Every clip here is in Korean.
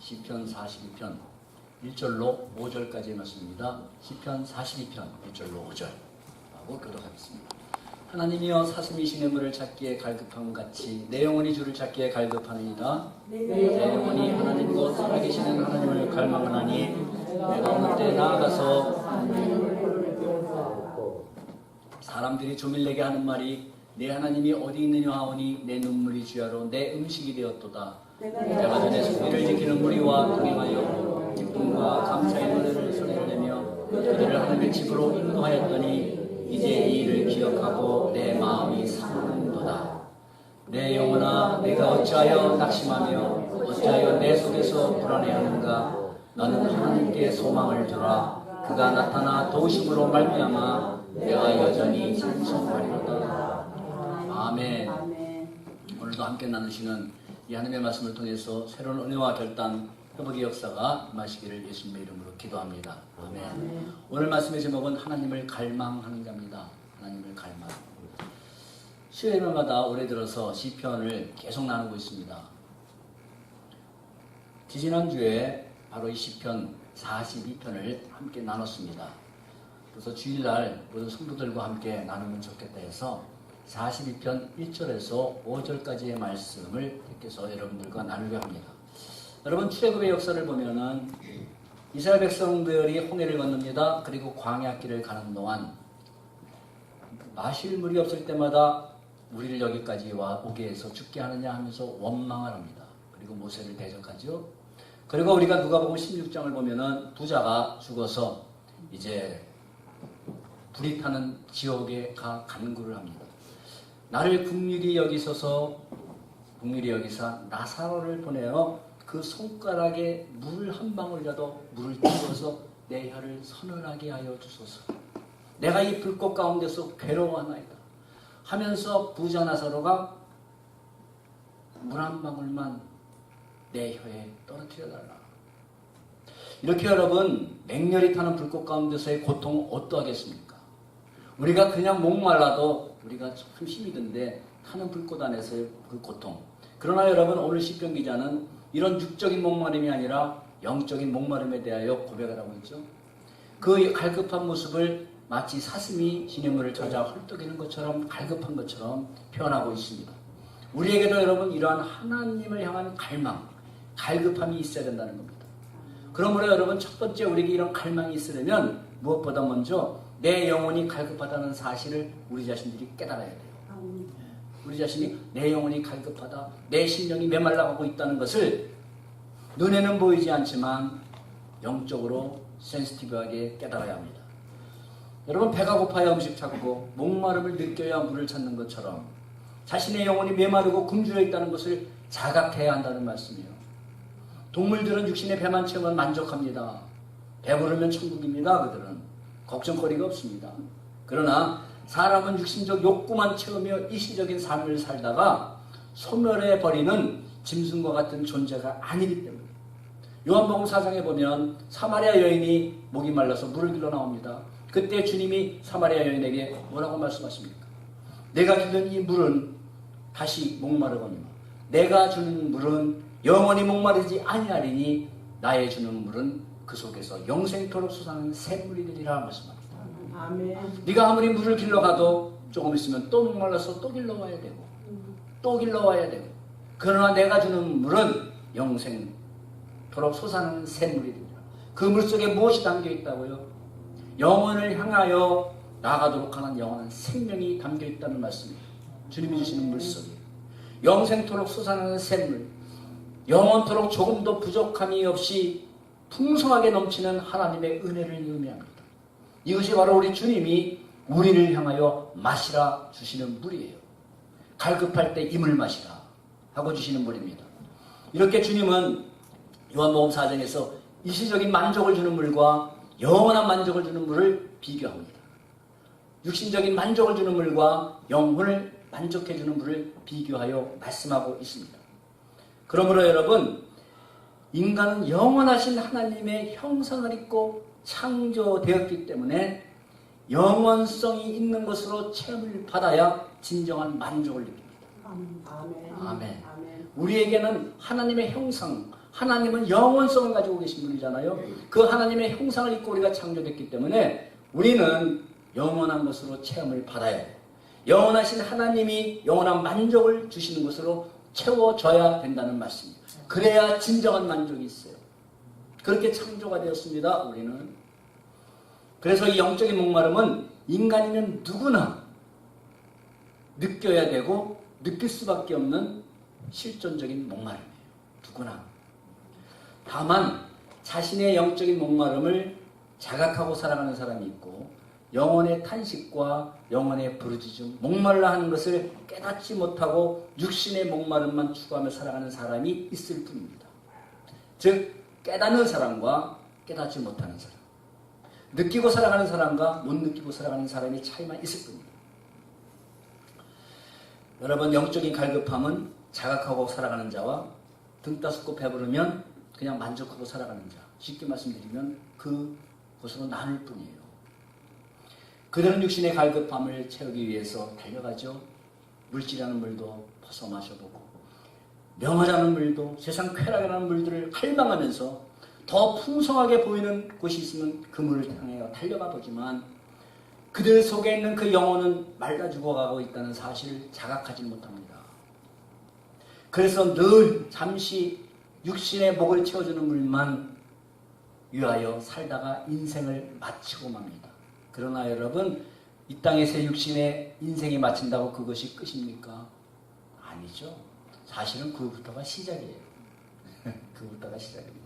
시편 42편 1절로 5절까지의 말씀입니다. 시편 42편 1절로 5절 하고 교독하겠습니다. 하나님이여 사슴이 시냇물을 찾기에 갈급함 같이 내 영혼이 주를 찾기에 갈급하니이다. 내 영혼이 하나님 곧 살아계시는 하나님을 갈망하나니 내가 어느 때 나아가서 사람들이 조밀내게 하는 말이 내 하나님이 어디 있느냐 하오니 내 눈물이 주야로 내 음식이 되었도다. 내가 전에 소비를 지키는 무리와 동행하여 기쁨과 감사의 노래를 소리를 내며 그들을 하나님의 집으로 인도하였더니 이제 이 일을 기억하고 내 마음이 상하는도다. 내 영혼아 내가 어찌하여 낙심하며 어찌하여 내 속에서 불안해하는가. 너는 하나님께 소망을 두라. 그가 나타나 도우심으로 말미암아 내가 여전히 찬송하리로다. 아멘. 오늘도 함께 나누시는 이 하나님의 말씀을 통해서 새로운 은혜와 결단, 회복의 역사가 임하시기를 예수님의 이름으로 기도합니다. 아멘. 오늘 말씀의 제목은 하나님을 갈망하는 자입니다. 하나님을 갈망. 수요일마다 올해 들어서 시편을 계속 나누고 있습니다. 지지난주에 바로 이 시편 42편을 함께 나눴습니다. 그래서 주일날 모든 성도들과 함께 나누면 좋겠다 해서 42편 1절에서 5절까지의 말씀을 택해서 여러분들과 나누려 합니다. 여러분 출애굽의 역사를 보면은 이스라엘 백성들이 홍해를 건넙니다. 그리고 광야길을 가는 동안 마실 물이 없을 때마다 우리를 여기까지 오게 해서 죽게 하느냐 하면서 원망을 합니다. 그리고 모세를 대적하죠. 그리고 우리가 누가복음 16장을 보면은 부자가 죽어서 이제 불이 타는 지옥에 간구를 합니다. 나를 긍휼히 여기사 나사로를 보내어 그 손가락에 물 한 방울이라도 물을 띄워서 내 혀를 서늘하게 하여 주소서. 내가 이 불꽃 가운데서 괴로워하나이다 하면서 부자 나사로가 물 한 방울만 내 혀에 떨어뜨려 달라. 이렇게 여러분 맹렬히 타는 불꽃 가운데서의 고통 어떠하겠습니까? 우리가 그냥 목말라도 우리가 참 힘이 든데 타는 불꽃 안에서의 그 고통. 그러나 여러분 오늘 시편 기자는 이런 육적인 목마름이 아니라 영적인 목마름에 대하여 고백을 하고 있죠. 그 갈급한 모습을 마치 사슴이 시냇물을 찾아 헐떡이는 것처럼 갈급한 것처럼 표현하고 있습니다. 우리에게도 여러분 이러한 하나님을 향한 갈망, 갈급함이 있어야 된다는 겁니다. 그러므로 여러분 첫 번째 우리에게 이런 갈망이 있으려면 무엇보다 먼저 내 영혼이 갈급하다는 사실을 우리 자신들이 깨달아야 돼요. 우리 자신이 내 영혼이 갈급하다, 내 심령이 메말라가고 있다는 것을 눈에는 보이지 않지만 영적으로 센시티브하게 깨달아야 합니다. 여러분 배가 고파야 음식 찾고 목마름을 느껴야 물을 찾는 것처럼 자신의 영혼이 메마르고 굶주려 있다는 것을 자각해야 한다는 말씀이에요. 동물들은 육신의 배만 채우면 만족합니다. 배부르면 천국입니다. 그들은 걱정거리가 없습니다. 그러나 사람은 육신적 욕구만 채우며 일시적인 삶을 살다가 소멸해버리는 짐승과 같은 존재가 아니기 때문에 요한복음 4장에 보면 사마리아 여인이 목이 말라서 물을 길러 나옵니다. 그때 주님이 사마리아 여인에게 뭐라고 말씀하십니까? 내가 길른 이 물은 다시 목마르거니와 내가 주는 물은 영원히 목마르지 아니하리니 나의 주는 물은 그 속에서 영생토록 솟아나는 샘물이 되리라 말씀합니다. 아멘. 네가 아무리 물을 길러가도 조금 있으면 또 목말라서 또 길러와야 되고 또 길러와야 되고 그러나 내가 주는 물은 영생토록 솟아나는 샘물이 되리라. 그 물 속에 무엇이 담겨 있다고요? 영혼을 향하여 나아가도록 하는 영원한 생명이 담겨 있다는 말씀입니다. 주님이 주시는 물 속에 영생토록 솟아나는 샘물, 영원토록 조금도 부족함이 없이 풍성하게 넘치는 하나님의 은혜를 의미합니다. 이것이 바로 우리 주님이 우리를 향하여 마시라 주시는 물이에요. 갈급할 때 이 물 마시라 하고 주시는 물입니다. 이렇게 주님은 요한복음 4장에서 일시적인 만족을 주는 물과 영원한 만족을 주는 물을 비교합니다. 육신적인 만족을 주는 물과 영혼을 만족해 주는 물을 비교하여 말씀하고 있습니다. 그러므로 여러분 인간은 영원하신 하나님의 형상을 입고 창조되었기 때문에 영원성이 있는 것으로 체험을 받아야 진정한 만족을 느낍니다. 아멘. 아멘. 우리에게는 하나님의 형상, 하나님은 영원성을 가지고 계신 분이잖아요. 그 하나님의 형상을 입고 우리가 창조됐기 때문에 우리는 영원한 것으로 체험을 받아야 돼요. 영원하신 하나님이 영원한 만족을 주시는 것으로 채워져야 된다는 말씀입니다. 그래야 진정한 만족이 있어요. 그렇게 창조가 되었습니다. 우리는. 그래서 이 영적인 목마름은 인간이면 누구나 느껴야 되고 느낄 수밖에 없는 실존적인 목마름이에요. 누구나. 다만 자신의 영적인 목마름을 자각하고 살아가는 사람이 있고 영혼의 탄식과 영혼의 부르짖음, 목말라 하는 것을 깨닫지 못하고 육신의 목마름만 추구하며 살아가는 사람이 있을 뿐입니다. 즉 깨닫는 사람과 깨닫지 못하는 사람, 느끼고 살아가는 사람과 못 느끼고 살아가는 사람의 차이만 있을 뿐입니다. 여러분, 영적인 갈급함은 자각하고 살아가는 자와 등 따숩고 배부르면 그냥 만족하고 살아가는 자, 쉽게 말씀드리면 그것으로 나눌 뿐이에요. 그들은 육신의 갈급함을 채우기 위해서 달려가죠. 물질이라는 물도 퍼서 마셔보고 명화라는 물도 세상 쾌락이라는 물들을 갈망하면서 더 풍성하게 보이는 곳이 있으면 그 물을 향해 달려가 보지만 그들 속에 있는 그 영혼은 말라 죽어가고 있다는 사실을 자각하지 못합니다. 그래서 늘 잠시 육신의 목을 채워주는 물만 위하여 살다가 인생을 마치고 맙니다. 그러나 여러분, 이 땅에서 육신의 인생이 마친다고 그것이 끝입니까? 아니죠. 사실은 그부터가 시작이에요. 그부터가 시작입니다.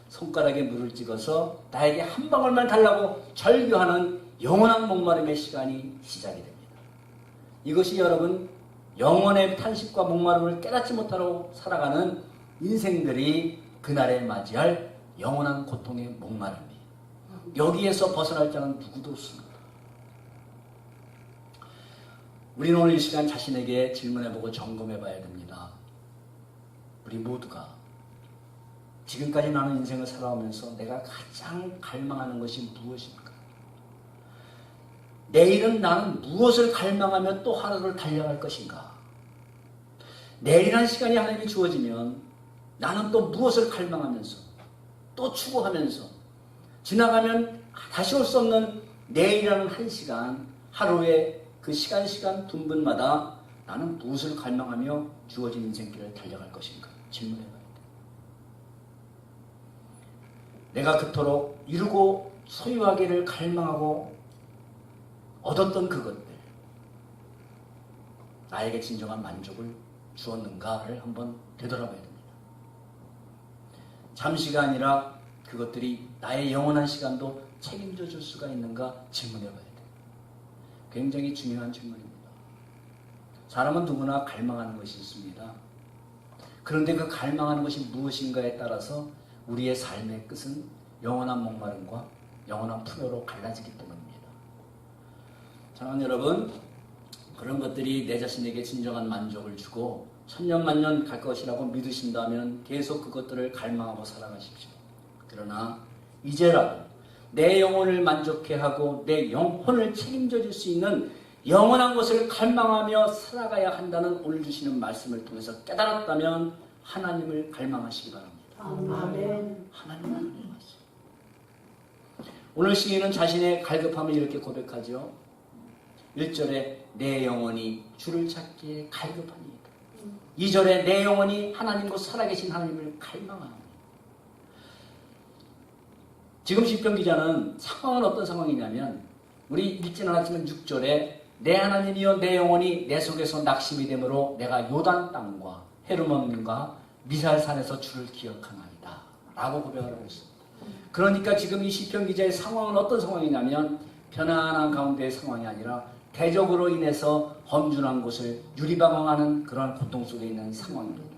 손가락에 물을 찍어서 나에게 한 방울만 달라고 절규하는 영원한 목마름의 시간이 시작이 됩니다. 이것이 여러분, 영원의 탄식과 목마름을 깨닫지 못하고 살아가는 인생들이 그날에 맞이할 영원한 고통의 목마름이에요. 여기에서 벗어날 자는 누구도 없습니다. 우리는 오늘 이 시간 자신에게 질문해보고 점검해봐야 됩니다. 우리 모두가 지금까지 나는 인생을 살아오면서 내가 가장 갈망하는 것이 무엇입니까? 내일은 나는 무엇을 갈망하며 또 하루를 달려갈 것인가? 내일이라는 시간이 하나님이 주어지면 나는 또 무엇을 갈망하면서 또 추구하면서 지나가면 다시 올 수 없는 내일이라는 한 시간, 하루의 그 시간 분분마다 나는 무엇을 갈망하며 주어진 인생길을 달려갈 것인가 질문해봐야 돼. 내가 그토록 이루고 소유하기를 갈망하고 얻었던 그것들, 나에게 진정한 만족을 주었는가를 한번 되돌아봐야 됩니다. 잠시가 아니라 그것들이 나의 영원한 시간도 책임져 줄 수가 있는가 질문해봐야 돼요. 굉장히 중요한 질문입니다. 사람은 누구나 갈망하는 것이 있습니다. 그런데 그 갈망하는 것이 무엇인가에 따라서 우리의 삶의 끝은 영원한 목마름과 영원한 풍요로 갈라지기 때문입니다. 사랑하는 여러분, 그런 것들이 내 자신에게 진정한 만족을 주고 천년만년 갈 것이라고 믿으신다면 계속 그것들을 갈망하고 살아가십시오. 그러나 이제라도 내 영혼을 만족해 하고 내 영혼을 책임져 줄 수 있는 영원한 것을 갈망하며 살아가야 한다는 오늘 주시는 말씀을 통해서 깨달았다면 하나님을 갈망하시기 바랍니다. 아멘. 하나님을 갈망하시오. 오늘 시인은 자신의 갈급함을 이렇게 고백하죠. 1절에 내 영혼이 주를 찾기에 갈급하니이다. 2절에 내 영혼이 하나님과 살아계신 하나님을 갈망합니다. 지금 시편 기자는 상황은 어떤 상황이냐면 우리 읽진 않았지만 6절에 내 하나님이여 내 영혼이 내 속에서 낙심이 되므로 내가 요단 땅과 헤르몬과 미살산에서 주를 기억하나이다 라고 고백을 하고 있습니다. 그러니까 지금 이 시편 기자의 상황은 어떤 상황이냐면 편안한 가운데의 상황이 아니라 대적으로 인해서 험준한 곳을 유리방황하는 그런 고통 속에 있는 상황입니다.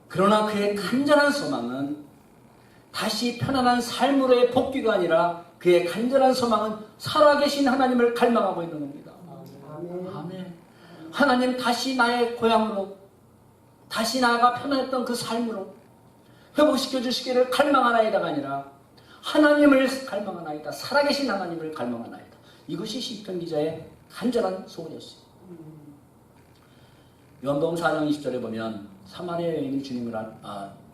그러나 그의 간절한 소망은 다시 편안한 삶으로의 복귀가 아니라 그의 간절한 소망은 살아계신 하나님을 갈망하고 있는 겁니다. 아멘. 아멘. 하나님 다시 나의 고향으로 다시 나가 편안했던 그 삶으로 회복시켜 주시기를 갈망하나이다가 아니라 하나님을 갈망하나이다. 살아계신 하나님을 갈망하나이다. 이것이 시편 기자의 간절한 소원이었어요. 요한복음 4장 20절에 보면 사마리아 여인이 주님을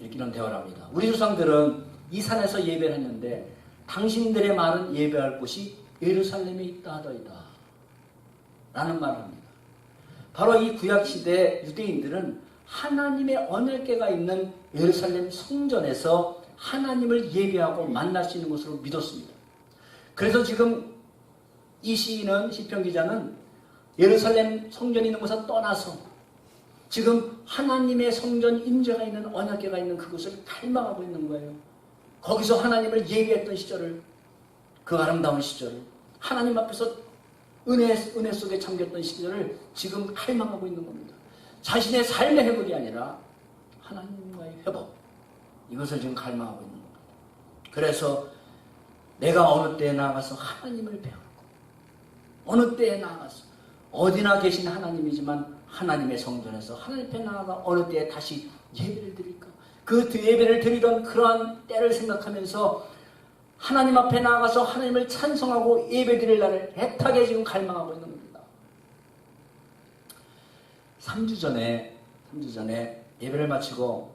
이런 대화를 합니다. 우리 조상들은 이 산에서 예배를 했는데 당신들의 말은 예배할 곳이 예루살렘에 있다 하더이다 라는 말을 합니다. 바로 이 구약시대 유대인들은 하나님의 언약궤가 있는 예루살렘 성전에서 하나님을 예배하고 만날 수 있는 것으로 믿었습니다. 그래서 지금 이 시인은, 시편 기자는 예루살렘 성전이 있는 곳을 떠나서 지금 하나님의 성전 임재가 있는 언약궤가 있는 그곳을 갈망하고 있는 거예요. 거기서 하나님을 예배했던 시절을, 그 아름다운 시절을, 하나님 앞에서 은혜 속에 잠겼던 시절을 지금 갈망하고 있는 겁니다. 자신의 삶의 회복이 아니라 하나님과의 회복, 이것을 지금 갈망하고 있는 겁니다. 그래서 내가 어느 때에 나아가서 하나님을 배우고, 어느 때에 나아가서 어디나 계신 하나님이지만 하나님의 성전에서 하나님 앞에 나아가 어느 때에 다시 예배를 드릴까? 그 예배를 드리던 그러한 때를 생각하면서 하나님 앞에 나아가서 하나님을 찬송하고 예배 드릴 날을 애타게 지금 갈망하고 있는 겁니다. 3주 전에 예배를 마치고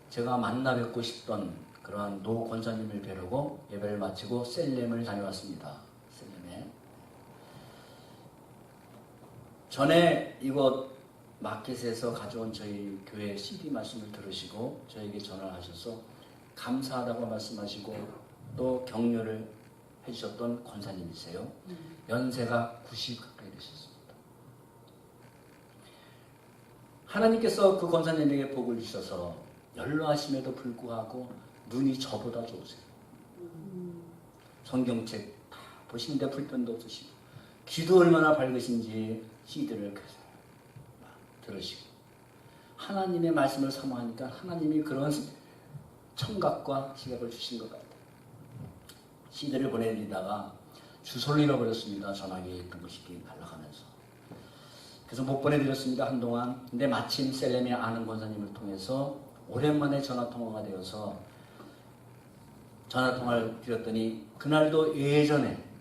제가 만나 뵙고 싶던 그러한 노 권사님을 뵈려고 예배를 마치고 셀렘을 다녀왔습니다. 셀렘에. 전에 이곳 마켓에서 가져온 저희 교회 CD 말씀을 들으시고 저에게 전화를 하셔서 감사하다고 말씀하시고 또 격려를 해주셨던 권사님이세요. 연세가 90 가까이 되셨습니다. 하나님께서 그 권사님에게 복을 주셔서 연로하심에도 불구하고 눈이 저보다 좋으세요. 성경책 다 보시는데 불편도 없으시고 귀도 얼마나 밝으신지 CD를 계속 들으시고 하나님의 말씀을 사모하니까 하나님이 그런 청각과 지각을 주신 것 같아요. CD를 보내드리다가 주소를 잃어버렸습니다. 전화기에 있던 것이 날아가면서. 그래서 못 보내드렸습니다. 한동안. 근데 마침 셀렘에 아는 권사님을 통해서 오랜만에 전화통화가 되어서 전화통화를 드렸더니 그날도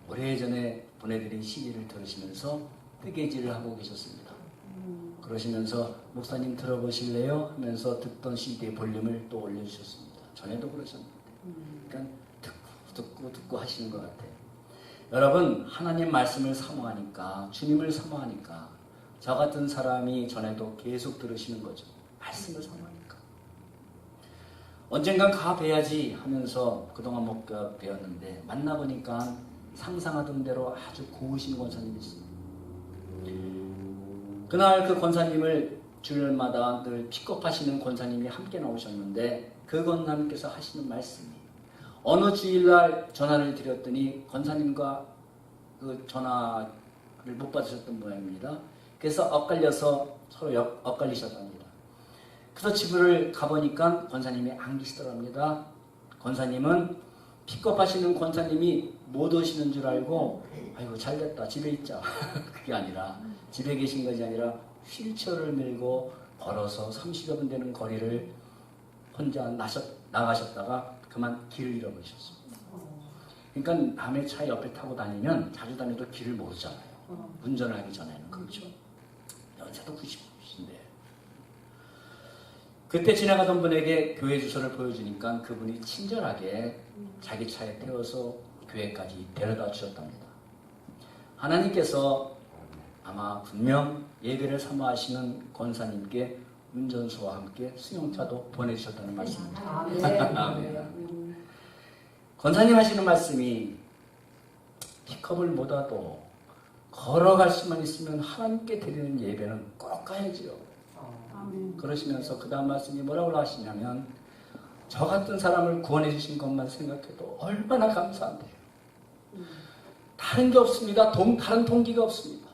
오래전에 보내드린 CD를 들으시면서 뜨개질을 하고 계셨습니다. 그러시면서 목사님 들어보실래요? 하면서 듣던 CD의 볼륨을 또 올려주셨습니다. 전에도 그러셨는데. 그러니까 듣고 하시는 것 같아요. 여러분, 하나님 말씀을 사모하니까, 주님을 사모하니까 저 같은 사람이 전에도 계속 들으시는 거죠. 말씀을 사모하니까. 언젠간 가봐야지 하면서 그동안 못 배웠는데 만나보니까 상상하던 대로 아주 고우신 권사님이 있습니다. 그날 그 권사님을 주일마다 늘 픽업하시는 권사님이 함께 나오셨는데 그 권사님께서 하시는 말씀이 어느 주일날 전화를 드렸더니 권사님과 그 전화를 못 받으셨던 모양입니다. 그래서 엇갈려서 서로 엇갈리셨답니다. 그래서 집을 가보니까 권사님이 안 계시더랍니다. 권사님은 픽업하시는 권사님이 못 오시는 줄 알고 아이고 잘됐다 집에 있자 그게 아니라 집에 계신 것이 아니라 휠체어를 밀고 걸어서 30여 분 되는 거리를 혼자 나가셨다가 그만 길을 잃어버리셨습니다. 그러니까 남의 차 옆에 타고 다니면 자주 다녀도 길을 모르잖아요. 운전을 하기 전에는. 그렇죠. 연세도 90인데 그때 지나가던 분에게 교회 주소를 보여주니까 그분이 친절하게 자기 차에 태워서 교회까지 데려다 주셨답니다. 하나님께서 아마 분명 예배를 사모하시는 권사님께 운전수와 함께 수용차도 보내주셨다는 말씀입니다. 아멘. 권사님 하시는 말씀이 픽업을 못 와도 걸어갈 수만 있으면 하나님께 드리는 예배는 꼭 가야지요. 그러시면서 그 다음 말씀이 뭐라고 하시냐면 저 같은 사람을 구원해 주신 것만 생각해도 얼마나 감사한데요. 다른 게 없습니다. 다른 동기가 없습니다.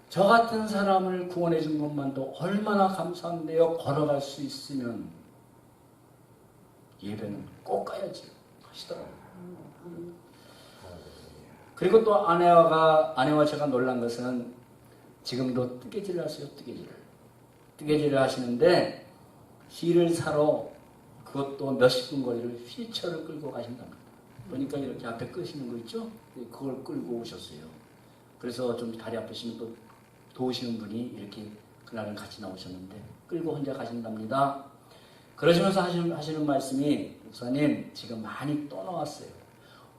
저 같은 사람을 구원해 준 것만도 얼마나 감사한데요. 걸어갈 수 있으면 예배는 꼭 가야지 하시더라고요. 그리고 또 아내와 제가 놀란 것은 지금도 뜨개질을 하세요. 뜨개질을 하시는데 실을 사러 그것도 몇십 분 거리를 휠체어를 끌고 가신답니다. 보니까 이렇게 앞에 끄시는 거 있죠? 그걸 끌고 오셨어요. 그래서 좀 다리 아프시면 또 도우시는 분이 이렇게 그날은 같이 나오셨는데 끌고 혼자 가신답니다. 그러시면서 하시는 말씀이 목사님 지금 많이 떠나왔어요.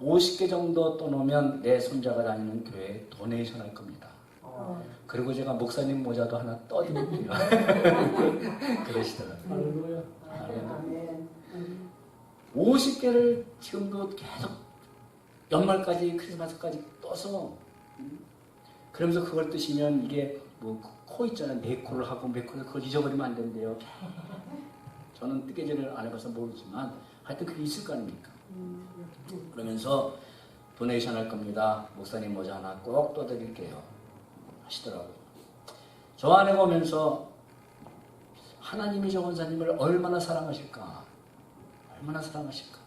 50개 정도 떠놓으면 내 손자가 다니는 교회에 도네이션 할 겁니다. 그리고 제가 목사님 모자도 하나 떠드릴게요. 그러시더라고요. 할렐루야. 아멘. 50개를 지금도 계속 연말까지 크리스마스까지 떠서 그러면서 그걸 뜨시면 이게 뭐 코 있잖아요. 네 코를 하고 몇 코를 그걸 잊어버리면 안 된대요. 저는 뜨개질을 안 해봐서 모르지만 하여튼 그게 있을 거 아닙니까? 그러면서 도네이션 할 겁니다. 목사님 모자 하나 꼭 떠드릴게요. 하시더라고요. 저 안에 보면서 하나님이 저 권사님을 얼마나 사랑하실까? 얼마나 사랑하실까?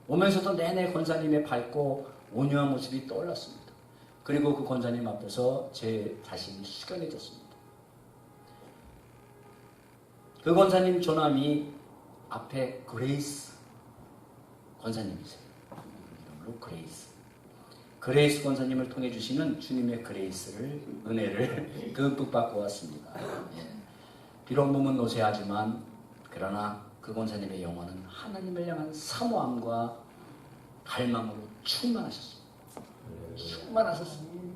오면서도 내내 권사님의 밝고 온유한 모습이 떠올랐습니다. 그리고 그 권사님 앞에서 제 자신이 숙연해졌습니다. 그 권사님 조남이 앞에 그레이스 권사님이세요. 이름으로 그레이스. 그레이스 권사님을 통해 주시는 주님의 그레이스를, 은혜를 듬뿍 받고 왔습니다. 예. 비록 몸은 노쇠하지만 그러나 그 권사님의 영혼은 하나님을 향한 사모함과 갈망으로 충만하셨습니다. 충만하셨습니다.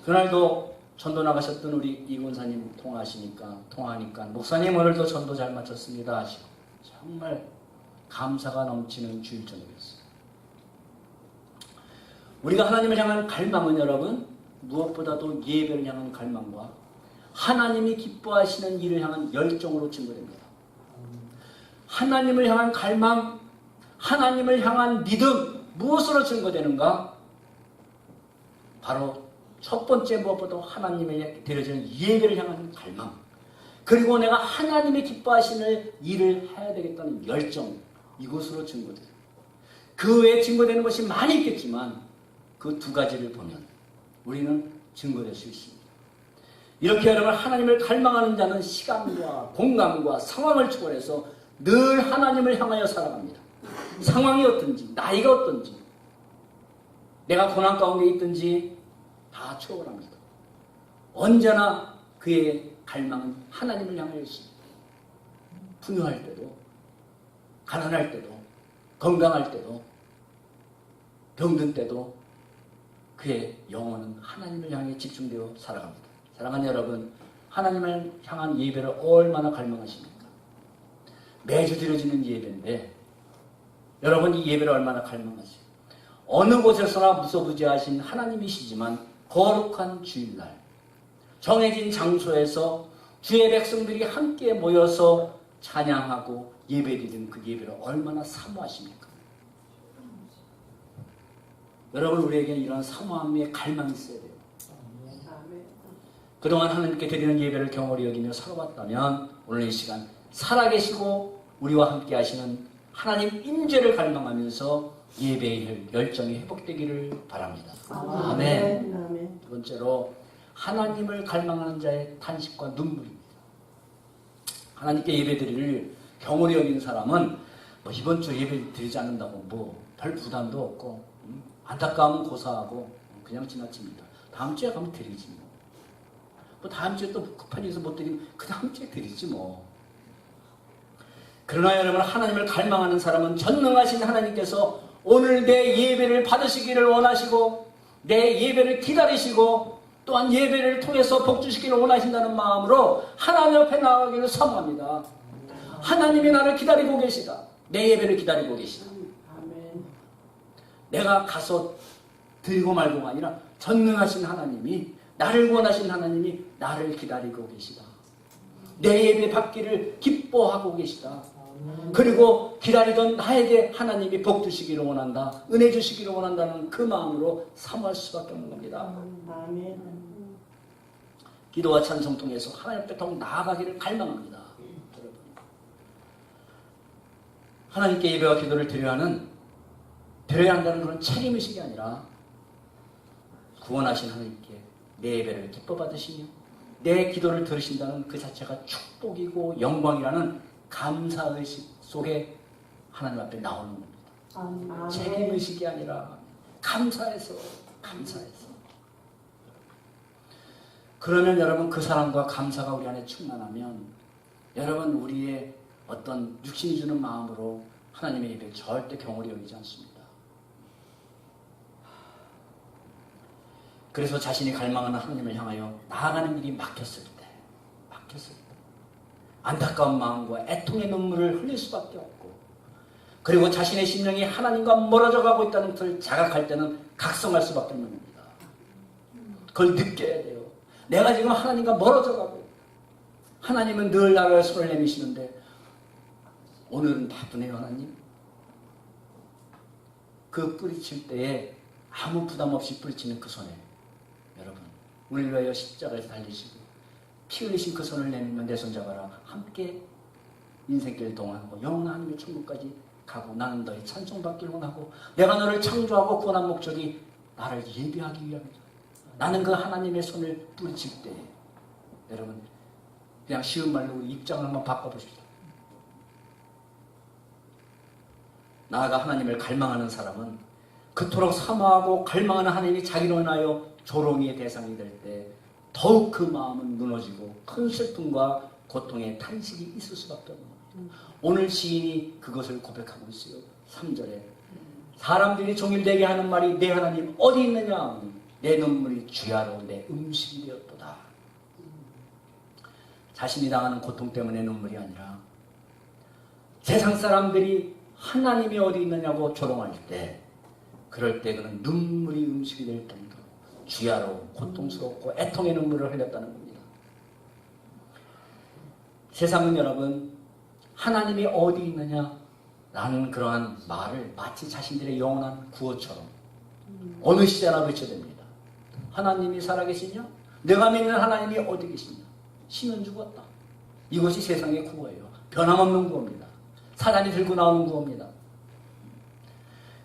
그날도 전도 나가셨던 우리 이 권사님 통화하니까 목사님 오늘도 전도 잘 마쳤습니다 하시고 정말 감사가 넘치는 주일 저녁이었어요. 우리가 하나님을 향한 갈망은 여러분 무엇보다도 예배를 향한 갈망과 하나님이 기뻐하시는 일을 향한 열정으로 증거됩니다. 하나님을 향한 갈망, 하나님을 향한 믿음 무엇으로 증거되는가? 바로 첫 번째 무엇보다 하나님에게 드려지는 예배를 향한 갈망, 그리고 내가 하나님이 기뻐하시는 일을 해야 되겠다는 열정, 이것으로 증거돼요. 그 외에 증거되는 것이 많이 있겠지만 그 두 가지를 보면 우리는 증거될 수 있습니다. 이렇게 여러분 하나님을 갈망하는 자는 시간과 공간과 상황을 초월해서 늘 하나님을 향하여 살아갑니다. 상황이 어떤지, 나이가 어떤지, 내가 고난 가운데 있든지 다 초월합니다. 언제나 그의 갈망은 하나님을 향하여 있습니다. 풍요할 때도, 가난할 때도, 건강할 때도, 병든 때도 그의 영혼은 하나님을 향해 집중되어 살아갑니다. 사랑하는 여러분, 하나님을 향한 예배를 얼마나 갈망하십니까? 매주 드려지는 예배인데 여러분 이 예배를 얼마나 갈망하세요? 어느 곳에서나 무소부지하신 하나님이시지만 거룩한 주일날 정해진 장소에서 주의 백성들이 함께 모여서 찬양하고 예배드리는 그 예배를 얼마나 사모하십니까? 여러분 우리에게 이런 사모함의 갈망이 있어야 돼요. 그동안 하나님께 드리는 예배를 경홀히 여기며 살아왔다면 오늘 이 시간 살아계시고 우리와 함께 하시는 하나님 임재를 갈망하면서 예배의 열정이 회복되기를 바랍니다. 아멘. 두 번째로 하나님을 갈망하는 자의 탄식과 눈물입니다. 하나님께 예배드리를 경홀히 여긴 사람은 뭐 이번 주 예배 드리지 않는다고 뭐 별 부담도 없고 안타까움은 고사하고 그냥 지나칩니다. 다음 주에 가면 드리지 뭐 다음 주에 또 급한 일에서 못 드리면 그 다음 주에 드리지 뭐. 그러나 여러분 하나님을 갈망하는 사람은 전능하신 하나님께서 오늘 내 예배를 받으시기를 원하시고 내 예배를 기다리시고 또한 예배를 통해서 복 주시기를 원하신다는 마음으로 하나님 앞에 나아가기를 사모합니다. 하나님이 나를 기다리고 계시다. 내 예배를 기다리고 계시다. 내가 가서 드리고 말고가 아니라 전능하신 하나님이 나를 원하신 하나님이 나를 기다리고 계시다. 내 예배 받기를 기뻐하고 계시다. 그리고 기다리던 나에게 하나님이 복 주시기를 원한다. 은혜 주시기를 원한다는 그 마음으로 사모할 수밖에 없는 겁니다. 기도와 찬송 통해서 하나님 앞에 더 나아가기를 갈망합니다. 여러분. 하나님께 예배와 기도를 드려야 한다는 그런 책임의식이 아니라 구원하신 하나님께 내 예배를 기뻐 받으시며 내 기도를 들으신다는 그 자체가 축복이고 영광이라는 감사의식 속에 하나님 앞에 나오는 겁니다. 책임의식이 아니라 감사해서. 그러면 여러분 그 사랑과 감사가 우리 안에 충만하면 여러분 우리의 어떤 육신이 주는 마음으로 하나님의 예배 절대 경홀히 여기지 않습니다. 그래서 자신이 갈망하는 하나님을 향하여 나아가는 일이 막혔을 때 안타까운 마음과 애통의 눈물을 흘릴 수밖에 없고, 그리고 자신의 심령이 하나님과 멀어져 가고 있다는 것을 자각할 때는 각성할 수밖에 없는 겁니다. 그걸 느껴야 돼요. 내가 지금 하나님과 멀어져 가고 있다. 하나님은 늘 나를 손을 내미시는데 오늘은 바쁘네요 하나님. 그 뿌리칠 때에 아무 부담 없이 뿌리치는 그 손에 여러분 우리를 위하여 십자가에서 달리시고 피 흘리신 그 손을 내밀면 내 손 잡아라. 함께 인생길 동안하고 영원한 하나님의 천국까지 가고 나는 너의 찬송받기를 원하고 내가 너를 창조하고 구원한 목적이 나를 예비하기 위함이다. 나는 그 하나님의 손을 뿌리칠 때 여러분 그냥 쉬운 말로 우리 입장을 한번 바꿔보십시오. 나아가 하나님을 갈망하는 사람은 그토록 사모하고 갈망하는 하나님이 자기로 인하여 조롱의 대상이 될 때 더욱 그 마음은 무너지고 큰 슬픔과 고통의 탄식이 있을 수밖에 없는 겁니다. 오늘 시인이 그것을 고백하고 있어요. 3절에 사람들이 종일되게 하는 말이 내 하나님 어디 있느냐 내 눈물이 주야로 내 음식이 되었도다. 자신이 당하는 고통 때문에 눈물이 아니라 세상 사람들이 하나님이 어디 있느냐고 조롱할 때 그럴 때 그는 눈물이 음식이 될 정도로 주야로 고통스럽고 애통의 눈물을 흘렸다는 겁니다. 세상은 여러분 하나님이 어디 있느냐 라는 그러한 말을 마치 자신들의 영원한 구호처럼 어느 시대나 외쳐댑니다. 하나님이 살아계시냐? 내가 믿는 하나님이 어디 계시냐? 신은 죽었다. 이것이 세상의 구호예요. 변함없는 구호입니다. 사단이 들고 나오는 구호입니다.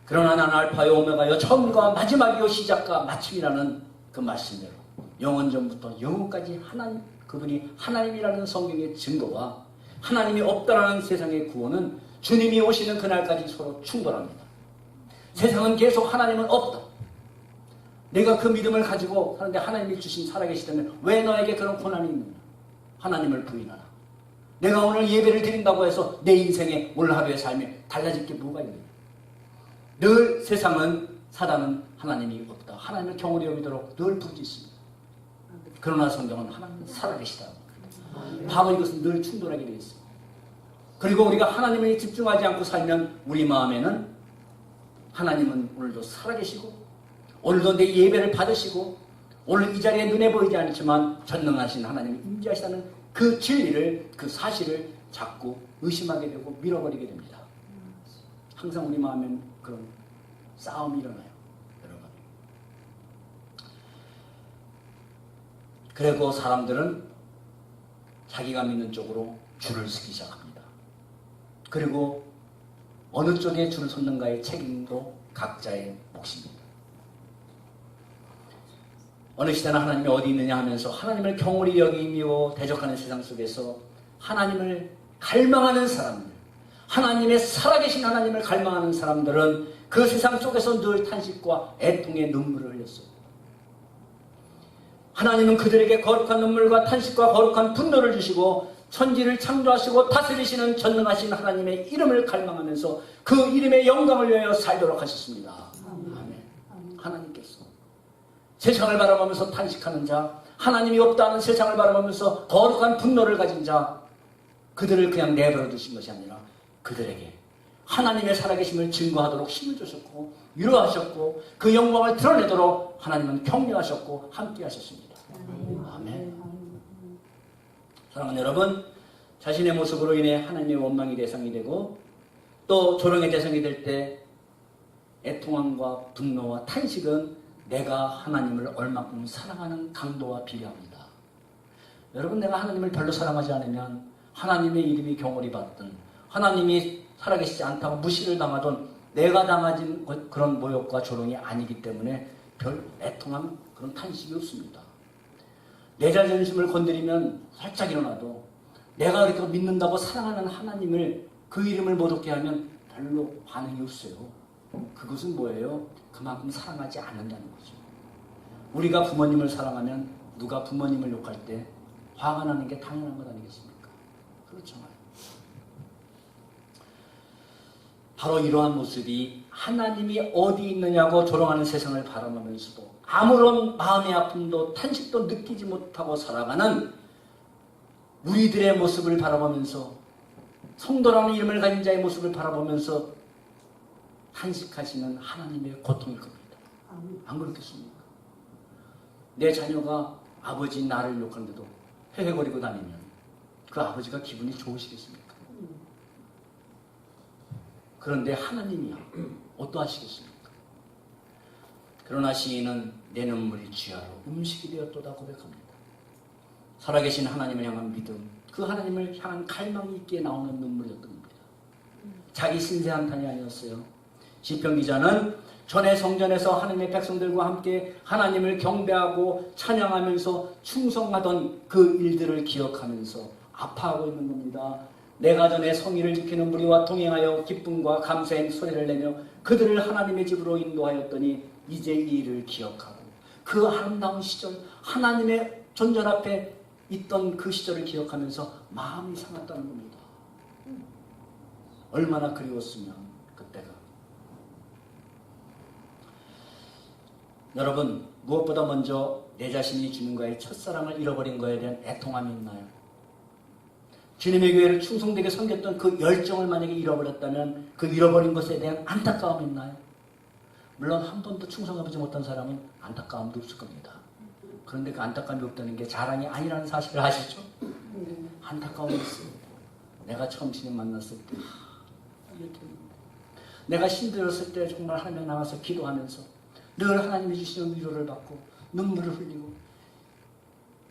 그러나 나는 알파요 오메가요 처음과 마지막이요 시작과 마침이라는 그 말씀대로 영원전부터 영원까지 하나님 그분이 하나님이라는 성경의 증거와 하나님이 없다라는 세상의 구원은 주님이 오시는 그날까지 서로 충돌합니다. 세상은 계속 하나님은 없다. 내가 그 믿음을 가지고 사는데 하나님이 주신 살아계시다면 왜 너에게 그런 고난이 있느냐? 하나님을 부인하라. 내가 오늘 예배를 드린다고 해서 내 인생에 오늘 하루의 삶이 달라질 게 뭐가 있느냐? 늘 세상은 사단은 하나님이 없다. 하나님을 경홀히 여기도록 늘 부르짖습니다. 그러나 성경은 하나님은 살아계시다. 바로 이것은 늘 충돌하게 되어 있습니다. 그리고 우리가 하나님에 집중하지 않고 살면 우리 마음에는 하나님은 오늘도 살아계시고 오늘도 내 예배를 받으시고 오늘 이 자리에 눈에 보이지 않지만 전능하신 하나님이 임재하시다는 그 진리를 그 사실을 자꾸 의심하게 되고 밀어버리게 됩니다. 항상 우리 마음에는 그런 싸움이 일어나요. 여러분. 그리고 사람들은 자기가 믿는 쪽으로 줄을 서기 시작합니다. 그리고 어느 쪽에 줄을 섰는가의 책임도 각자의 몫입니다. 어느 시대나 하나님이 어디 있느냐 하면서 하나님을 경홀히 여기며 대적하는 세상 속에서 하나님을 갈망하는 사람들, 하나님의 살아계신 하나님을 갈망하는 사람들은 그 세상 속에서 늘 탄식과 애통의 눈물을 흘렸어요. 하나님은 그들에게 거룩한 눈물과 탄식과 거룩한 분노를 주시고 천지를 창조하시고 다스리시는 전능하신 하나님의 이름을 갈망하면서 그 이름의 영광을 위하여 살도록 하셨습니다. 아멘. 하나님께서 세상을 바라보면서 탄식하는 자, 하나님이 없다는 세상을 바라보면서 거룩한 분노를 가진 자, 그들을 그냥 내버려 두신 것이 아니라 그들에게 하나님의 살아계심을 증거하도록 힘을 주셨고 위로하셨고 그 영광을 드러내도록 하나님은 격려하셨고 함께 하셨습니다. 아멘. 사랑하는 여러분, 자신의 모습으로 인해 하나님의 원망의 대상이 되고 또 조롱의 대상이 될 때 애통함과 분노와 탄식은 내가 하나님을 얼마큼 사랑하는 강도와 비례합니다. 여러분, 내가 하나님을 별로 사랑하지 않으면 하나님의 이름이 경홀히 받든 하나님이 살아계시지 않다고 무시를 당하던 내가 당하진 그런 모욕과 조롱이 아니기 때문에 별 애통함 그런 탄식이 없습니다. 내 자존심을 건드리면 살짝 일어나도 내가 그렇게 믿는다고 사랑하는 하나님을 그 이름을 못 얻게 하면 별로 반응이 없어요. 그것은 뭐예요? 그만큼 사랑하지 않는다는 거죠. 우리가 부모님을 사랑하면 누가 부모님을 욕할 때 화가 나는 게 당연한 것 아니겠습니까? 그렇잖아요. 바로 이러한 모습이 하나님이 어디 있느냐고 조롱하는 세상을 바라보면서도 아무런 마음의 아픔도 탄식도 느끼지 못하고 살아가는 우리들의 모습을 바라보면서, 성도라는 이름을 가진 자의 모습을 바라보면서 탄식하시는 하나님의 고통일 겁니다. 안 그렇겠습니까? 내 자녀가 아버지 나를 욕하는데도 헤헤거리고 다니면 그 아버지가 기분이 좋으시겠습니까? 그런데 하나님이야 어떠하시겠습니까? 그러나 시인은 내 눈물이 쥐하로 음식이 되었도다 고백합니다. 살아계신 하나님을 향한 믿음, 그 하나님을 향한 갈망이 있기에 나오는 눈물이었던 겁니다. 자기 신세한탄이 아니었어요. 시편 기자는 전에 성전에서 하나님의 백성들과 함께 하나님을 경배하고 찬양하면서 충성하던 그 일들을 기억하면서 아파하고 있는 겁니다. 내가 전에 성의를 지키는 무리와 동행하여 기쁨과 감사의 소리를 내며 그들을 하나님의 집으로 인도하였더니 이제 이 일을 기억하고, 그 아름다운 시절, 하나님의 존전 앞에 있던 그 시절을 기억하면서 마음이 상했다는 겁니다. 얼마나 그리웠으면 그때가. 여러분, 무엇보다 먼저 내 자신이 주님과의 첫사랑을 잃어버린 것에 대한 애통함이 있나요? 주님의 교회를 충성되게 섬겼던 그 열정을 만약에 잃어버렸다면 그 잃어버린 것에 대한 안타까움이 있나요? 물론 한 번도 충성하지 못한 사람은 안타까움도 없을 겁니다. 그런데 그 안타까움이 없다는 게 자랑이 아니라는 사실을 아시죠? 안타까움이 있습니다. 내가 처음 주님 만났을 때 이렇게, 내가 힘들었을 때 정말 하나님 나와서 기도하면서 늘 하나님이 주시는 위로를 받고 눈물을 흘리고,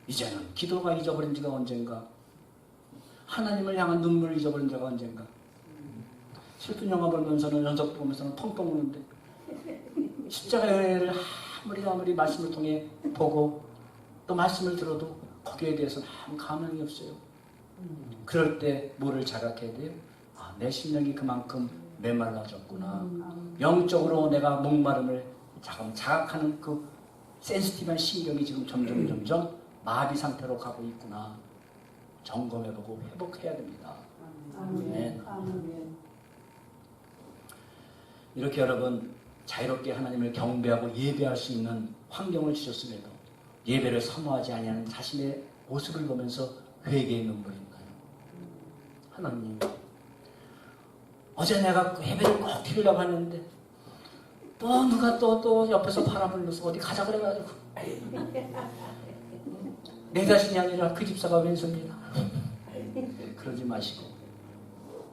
이제는 기도가 잊어버린 지가 언젠가, 하나님을 향한 눈물을 잊어버린 자가 언젠가. 슬픈 영화 보면서는, 연속 보면서는 펑펑 우는데 십자가의 아무리 말씀을 통해 보고 또 말씀을 들어도 거기에 대해서는 아무 감흥이 없어요. 그럴 때 뭐를 자각해야 돼요? 아, 내 심령이 그만큼 메말라졌구나. 영적으로 내가 목마름을 자각하는 그 센시티브한 신경이 지금 점점 마비 상태로 가고 있구나. 점검해보고 회복해야 됩니다. 아멘. 이렇게 여러분, 자유롭게 하나님을 경배하고 예배할 수 있는 환경을 주셨음에도 예배를 사모하지 아니하는 자신의 모습을 보면서 회개의 눈물이 나요. 하나님, 어제 내가 예배를 꼭 드리려고 했는데 또 누가 또 옆에서 바라불러서 어디 가자 그래가지고 내 자신이 아니라 그 집사가 왼수입니다. 그러지 마시고,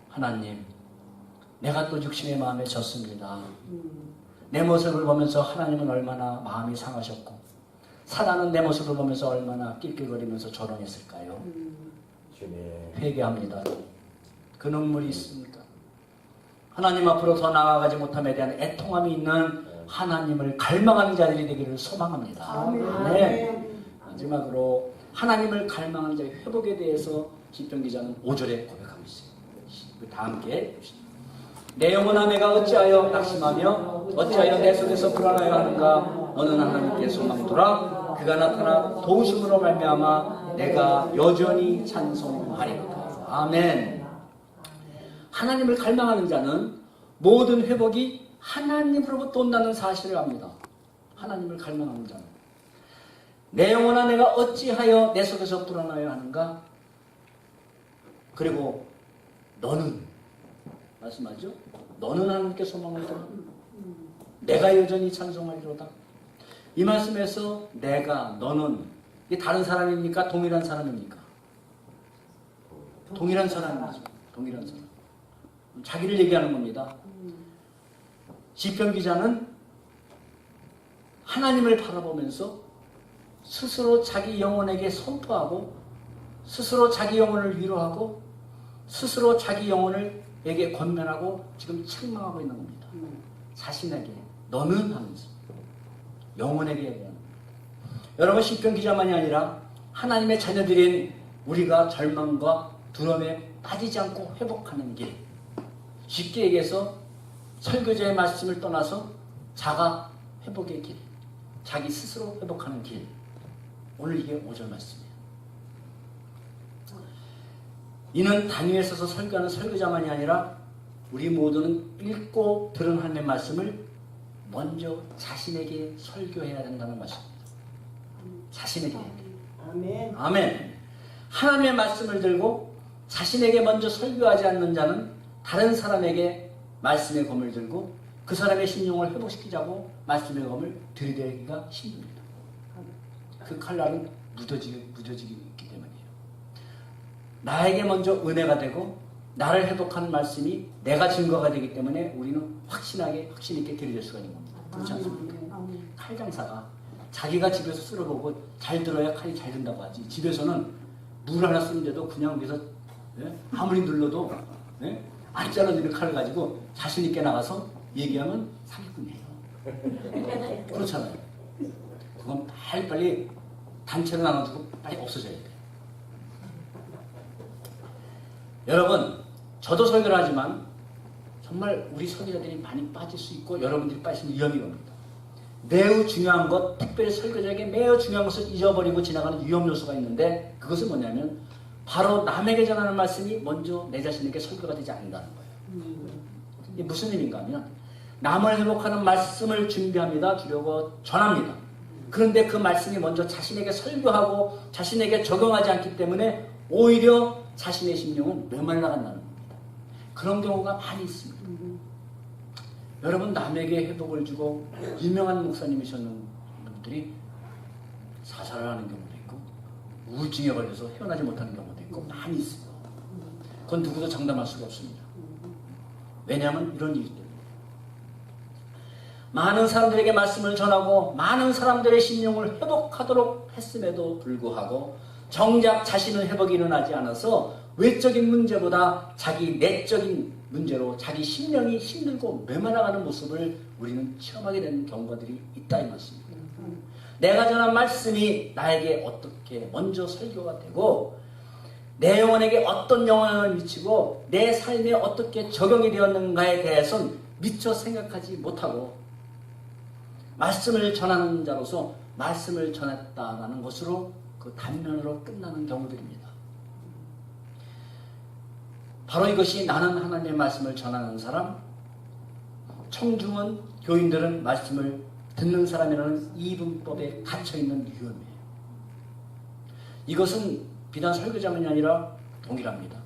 하나님, 내가 또 육신의 마음에 졌습니다. 내 모습을 보면서 하나님은 얼마나 마음이 상하셨고 사단은 내 모습을 보면서 얼마나 낄낄거리면서 조롱했을까요? 회개합니다. 그 눈물이 있습니까? 하나님 앞으로 더 나아가지 못함에 대한 애통함이 있는 하나님을 갈망하는 자들이 되기를 소망합니다. 네. 마지막으로 하나님을 갈망하는 자의 회복에 대해서 시편 기자는 5절에 고백하고 있어요. 다 함께 봅시다. 내 영혼아, 내가 어찌하여 낙심하며 어찌하여 내 속에서 불안하여 하는가? 너는 하나님께 소망하라. 그가 나타나 도우심으로 말미암아 내가 여전히 찬송하리로다. 아멘. 하나님을 갈망하는 자는 모든 회복이 하나님으로부터 온다는 사실을 압니다. 하나님을 갈망하는 자는. 내 영혼아, 내가 어찌하여 내 속에서 불안하여 하는가? 그리고 너는, 말씀하죠? 너는 하나님께 소망을 들어. 내가 여전히 찬송하리로다. 이 말씀에서 내가, 너는, 이게 다른 사람입니까? 동일한 사람입니까? 동일한 사람이죠. 동일한 사람. 자기를 얘기하는 겁니다. 시편 기자는 하나님을 바라보면서 스스로 자기 영혼에게 선포하고, 스스로 자기 영혼을 위로하고, 스스로 자기 영혼에게 권면하고 지금 책망하고 있는 겁니다. 자신에게, 너는 하면서 영혼에게 얘기하는 겁니다. 여러분, 시편 기자만이 아니라 하나님의 자녀들인 우리가 절망과 두려움에 빠지지 않고 회복하는 길, 쉽게 얘기해서 설교자의 말씀을 떠나서 자가 회복의 길, 자기 스스로 회복하는 길, 오늘 이게 5절 말씀이에요. 이는 단위에 서서 설교하는 설교자만이 아니라 우리 모두는 읽고 들은 하나님의 말씀을 먼저 자신에게 설교해야 된다는 말씀입니다. 자신에게. 아멘. 아멘. 하나님의 말씀을 들고 자신에게 먼저 설교하지 않는 자는 다른 사람에게 말씀의 검을 들고 그 사람의 심령을 회복시키자고 말씀의 검을 들이대기가 힘듭니다. 그 칼날은 무뎌지기 있기 때문이에요. 나에게 먼저 은혜가 되고 나를 회복하는 말씀이 내가 증거가 되기 때문에 우리는 확신 있게 들이댈 수가 있는 겁니다. 그렇지 않습니까? 칼 장사가 자기가 집에서 쓸어보고 잘 들어야 칼이 잘 든다고 하지. 집에서는 물 하나 쓰는데도 그냥 여기서 아무리 눌러도 안 잘라지는 칼을 가지고 자신 있게 나가서 얘기하면 사기꾼이에요. 그렇잖아요. 그건 빨리 단체로 나눠주고 빨리 없어져야 돼요. 여러분, 저도 설교를 하지만 정말 우리 설교자들이 많이 빠질 수 있고 여러분들이 빠지는 위험이 옵니다. 매우 중요한 것, 특별히 설교자에게 매우 중요한 것을 잊어버리고 지나가는 위험 요소가 있는데 그것은 뭐냐면 바로 남에게 전하는 말씀이 먼저 내 자신에게 설교가 되지 않는다는 거예요. 이게 무슨 의미인가 하면 남을 회복하는 말씀을 준비합니다. 주려고 전합니다. 그런데 그 말씀이 먼저 자신에게 설교하고 자신에게 적용하지 않기 때문에 오히려 자신의 심령은 메말라간다는 겁니다. 그런 경우가 많이 있습니다. 여러분, 남에게 회복을 주고 유명한 목사님이셨는 분들이 자살을 하는 경우도 있고 우울증에 걸려서 헤어나지 못하는 경우도 있고 많이 있어요. 그건 누구도 장담할 수가 없습니다. 왜냐하면 이런 이유 때문에 많은 사람들에게 말씀을 전하고 많은 사람들의 심령을 회복하도록 했음에도 불구하고 정작 자신의 회복이 일어나지 않아서 외적인 문제보다 자기 내적인 문제로 자기 심령이 힘들고 메말라가는 모습을 우리는 체험하게 되는 경우들이 있다 이 말씀입니다. 내가 전한 말씀이 나에게 어떻게 먼저 설교가 되고 내 영혼에게 어떤 영향을 미치고 내 삶에 어떻게 적용이 되었는가에 대해서는 미처 생각하지 못하고 말씀을 전하는 자로서 말씀을 전했다라는 것으로 그 단면으로 끝나는 경우들입니다. 바로 이것이 나는 하나님의 말씀을 전하는 사람, 청중은 교인들은 말씀을 듣는 사람이라는 이분법에 갇혀있는 위험이에요. 이것은 비단 설교자만이 아니라 동일합니다.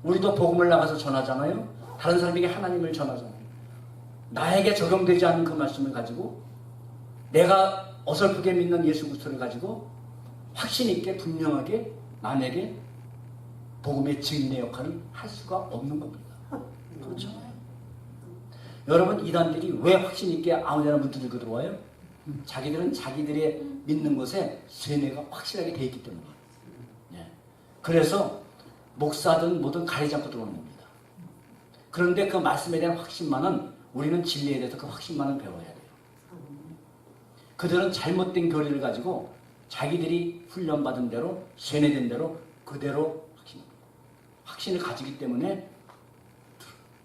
우리도 복음을 나가서 전하잖아요. 다른 사람에게 하나님을 전하잖아요. 나에게 적용되지 않는 그 말씀을 가지고 내가 어설프게 믿는 예수 그리스도를 가지고 확신 있게 분명하게 남에게 복음의 증인의 역할을 할 수가 없는 겁니다. 그렇죠? 여러분, 이단들이 왜 확신 있게 아무데나 문 두들겨 들어와요? 자기들은 자기들의 믿는 것에 세뇌가 확실하게 돼 있기 때문이에요. 그래서 목사든 뭐든 가리지 않고 들어오는 겁니다. 그런데 그 말씀에 대한 확신만은 우리는 진리에 대해서 그 확신만은 배워야 돼요. 그들은 잘못된 교리를 가지고 자기들이 훈련받은 대로 세뇌된 대로 그대로 확신을 가지기 때문에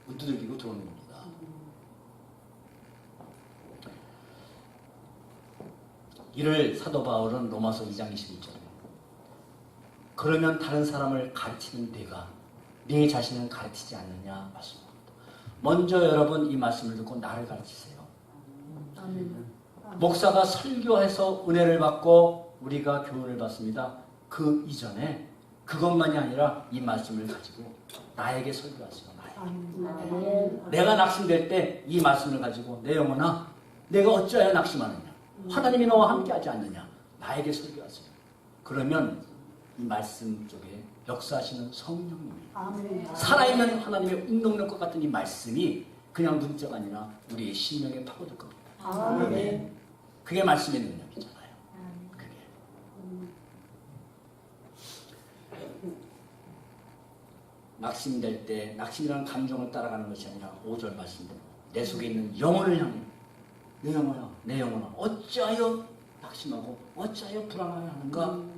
문 두들기고 들어오는 겁니다. 이를 사도 바울은 로마서 2장 21절에 그러면 다른 사람을 가르치는 네가 네 자신을 가르치지 않느냐 말씀합니다. 먼저 여러분 이 말씀을 듣고 나를 가르치세요. 목사가 설교해서 은혜를 받고 우리가 교훈을 받습니다. 그 이전에 그것만이 아니라 이 말씀을 가지고 나에게 설교하세요. 나에게. 내가 낙심될 때 이 말씀을 가지고 내 영혼아 내가 어찌하여 낙심하느냐. 하나님이 너와 함께하지 않느냐. 나에게 설교하세요. 그러면 이 말씀 속에 역사하시는 성령님이 살아있는 하나님의 운동력과 같은 이 말씀이 그냥 문자가 아니라 우리의 심령에 파고들 겁니다. 아멘. 그게 말씀의 능력이잖아요. 그게. 낙심될 때 낙심이라는 감정을 따라가는 것이 아니라 5절 말씀대로 내 속에 있는 영혼을 향해 내 영혼아 내 영혼아 어찌하여 낙심하고 어찌하여 불안하여 하는가.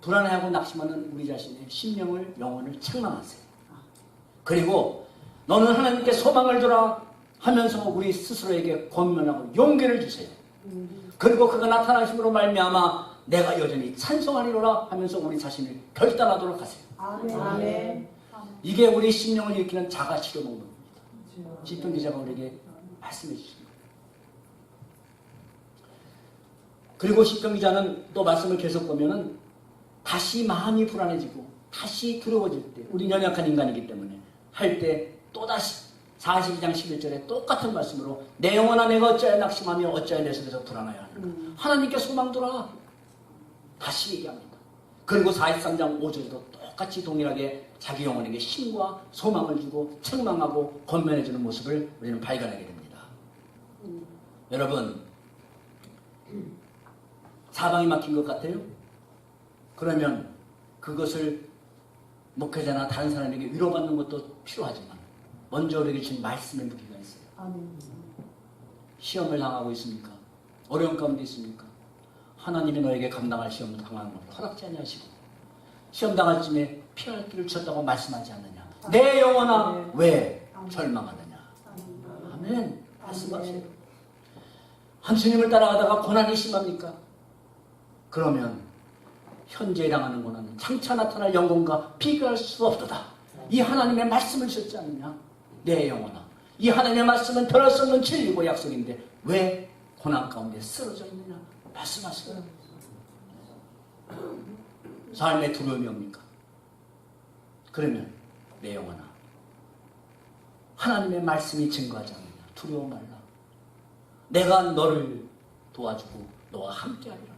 불안해하고 낙심하는 우리 자신의 심령을 영혼을 책망하세요. 그리고 너는 하나님께 소망을 두라 하면서 우리 스스로에게 권면하고 용기를 주세요. 그리고 그가 나타나심으로 말미암아 내가 여전히 찬송하리로라 하면서 우리 자신을 결단하도록 하세요. 아멘. 이게 우리 심령을 일으키는 자가치료 방법입니다. 시편 기자가 우리에게 말씀해 주십니다. 그리고 시편 기자는 또 말씀을 계속 보면은 다시 마음이 불안해지고 다시 두려워질 때, 우리 연약한 인간이기 때문에 할 때 또다시 42장 11절에 똑같은 말씀으로 내 영혼아 내가 어찌하여 낙심하며 어찌하여 내 속에서 불안하여 하는가. 하나님께 소망 두라. 다시 얘기합니다. 그리고 43장 5절에도 똑같이 동일하게 자기 영혼에게 힘과 소망을 주고 책망하고 권면해주는 모습을 우리는 발견하게 됩니다. 여러분, 사방이 막힌 것 같아요? 그러면 그것을 목회자나 다른 사람에게 위로받는 것도 필요하지만 먼저 우리에게 주신 말씀의 무기가 있어요. 시험을 당하고 있습니까? 어려운 가운데 있습니까? 하나님이 너에게 감당할 시험을 당하는 것을 허락지 아니하시고 시험 당할 쯤에 피할 길을 주셨다고 말씀하지 않느냐. 내 영혼아 왜 절망하느냐. 아멘. 말씀하세요. 한수님을 따라가다가 고난이 심합니까? 그러면 현재 당하는 고난은 장차 나타날 영광과 비교할 수 없도다. 이 하나님의 말씀을 주셨지 않느냐. 내 영혼아 이 하나님의 말씀은 변할 수 없는 진리고 약속인데 왜 고난 가운데 쓰러져 있느냐. 말씀하세요. 삶의 두려움이 옵니까? 그러면 내 영혼아 하나님의 말씀이 증거하지 않느냐. 두려워 말라. 내가 너를 도와주고 너와 함께하리라.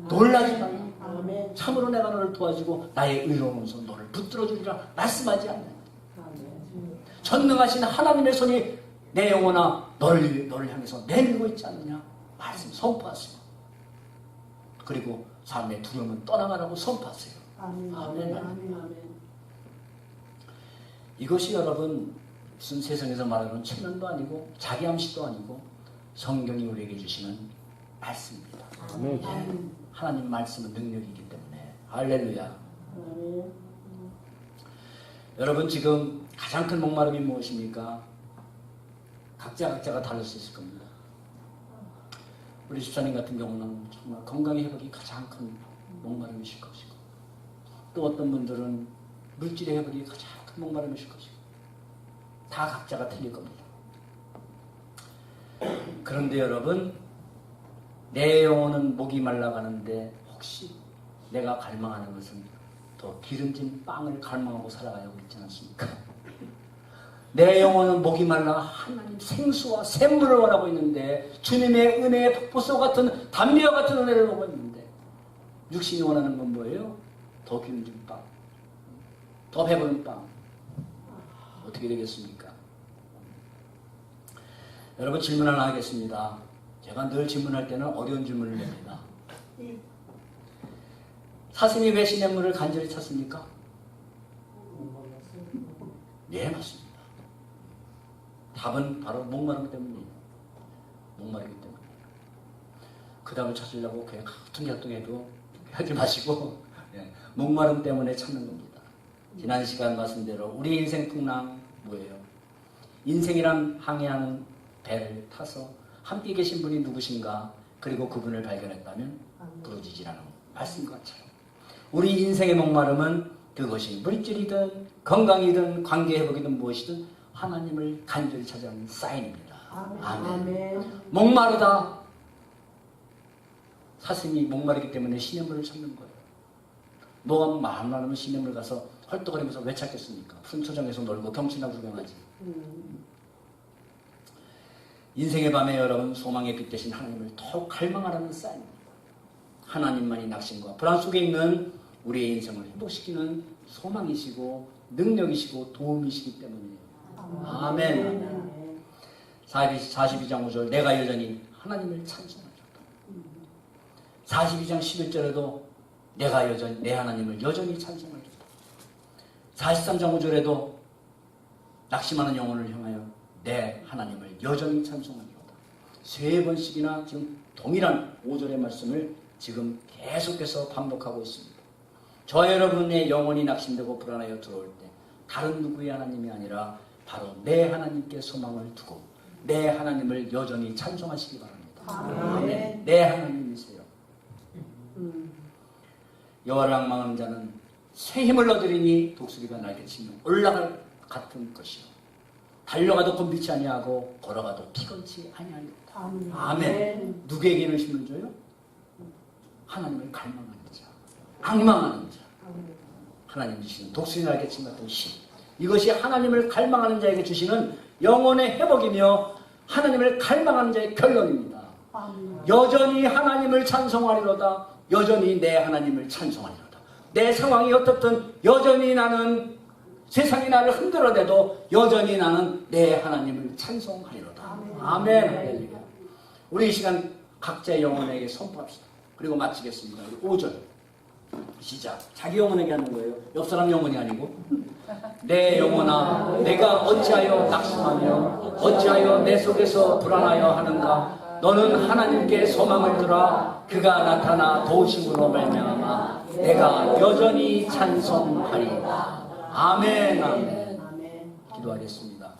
놀라지 말라. 아멘. 참으로 내가 너를 도와주고 나의 의로운 손 너를 붙들어주리라. 말씀하지 않느냐. 전능하신 하나님의 손이 내 영혼아 너를 향해서 내밀고 있지 않느냐. 말씀 선포하세요. 그리고 삶의 두려움은 떠나가라고 선포하세요. 아멘. 아멘. 아멘. 이것이 여러분 무슨 세상에서 말하는 체면도 아니고 자기 암시도 아니고 성경이 우리에게 주시는 말씀입니다. 아멘. 예, 하나님 말씀은 능력이기 때문에 할렐루야. 아멘. 여러분 지금 가장 큰 목마름이 무엇입니까? 각자가 다를 수 있을 겁니다. 우리 집사님 같은 경우는 정말 건강의 회복이 가장 큰 목마름이실 것이고 또 어떤 분들은 물질의 회복이 가장 큰 목마름이실 것이고 다 각자가 틀릴 겁니다. 그런데 여러분 내 영혼은 목이 말라가는데 혹시 내가 갈망하는 것은 더 기름진 빵을 갈망하고 살아가고 있지 않습니까? 내 영혼은 목이 말라 하나님 생수와 샘물을 원하고 있는데 주님의 은혜의 폭포수 같은 담비와 같은 은혜를 보고 있는데 육신이 원하는 건 뭐예요? 더 기름진 빵, 더 배부른 빵. 어떻게 되겠습니까? 여러분 질문 하나 하겠습니다. 제가 늘 질문할 때는 어려운 질문을 냅니다. 사슴이 왜 시냇물을 간절히 찾습니까? 네, 맞습니다. 답은 바로 목마르기 때문이에요. 목마르기 때문에. 그 답을 찾으려고 그냥 퉁약퉁해도 하지 마시고 목마름 때문에 찾는 겁니다. 지난 시간 말씀대로 우리 인생 풍랑 뭐예요? 인생이란 항해하는 배를 타서 함께 계신 분이 누구신가? 그리고 그분을 발견했다면 부르짖으라는 말씀인 것처럼 우리 인생의 목마름은 그것이 물질이든 건강이든 관계 회복이든 무엇이든 하나님을 간절히 찾아가는 사인입니다. 아멘. 목마르다. 사슴이 목마르기 때문에 시냇물을 찾는 거예요. 뭐가 마음 나누면 시냇물 가서 헐떡거리면서 왜 찾겠습니까? 푼초장에서 놀고 경치나 구경하지. 인생의 밤에 여러분 소망의 빛 대신 하나님을 더욱 갈망하라는 사인입니다. 하나님만이 낙심과 불안 속에 있는 우리의 인생을 회복시키는 소망이시고 능력이시고 도움이시기 때문이에요. 아멘. 42장 5절 내가 여전히 하나님을 찬송하였다. 42장 11절에도 내가 여전히 내 하나님을 여전히 찬송하였다. 43장 5절에도 낙심하는 영혼을 향하여 내 하나님을 여전히 찬송하리로다. 3번씩이나 지금 동일한 5절의 말씀을 지금 계속해서 반복하고 있습니다. 저 여러분의 영혼이 낙심되고 불안하여 들어올 때 다른 누구의 하나님이 아니라 바로 내 하나님께 소망을 두고 내 하나님을 여전히 찬송하시기 바랍니다. 아멘. 내 하나님이세요. 여호와를 앙망하는 자는 새 힘을 얻으리니 독수리가 날개치며 올라갈 같은 것이요 달려가도 곤비치 아니하고 걸어가도 피곤치 아니하리로다. 아멘. 누구에게 이런 힘을 줘요? 하나님을 갈망하는 자, 앙망하는 자. 하나님 주시는 독수리 날개침 같은 힘. 이것이 하나님을 갈망하는 자에게 주시는 영혼의 회복이며 하나님을 갈망하는 자의 결론입니다. 여전히 하나님을 찬송하리로다. 여전히 내 하나님을 찬송하리로다. 내 상황이 어떻든 여전히 나는 세상이 나를 흔들어대도 여전히 나는 내 하나님을 찬송하리로다. 아멘. 할렐루야. 우리 이 시간 각자의 영혼에게 선포합시다. 그리고 마치겠습니다. 5절 시작. 자기 영혼에게 하는 거예요. 옆 사람 영혼이 아니고. 내 영혼아, 내가 어찌하여 낙심하며 어찌하여 내 속에서 불안하여 하는가. 너는 하나님께 소망을 두라. 그가 나타나 도우심으로 말미암아 내가 여전히 찬송하리라. 아멘. 아멘. 기도하겠습니다.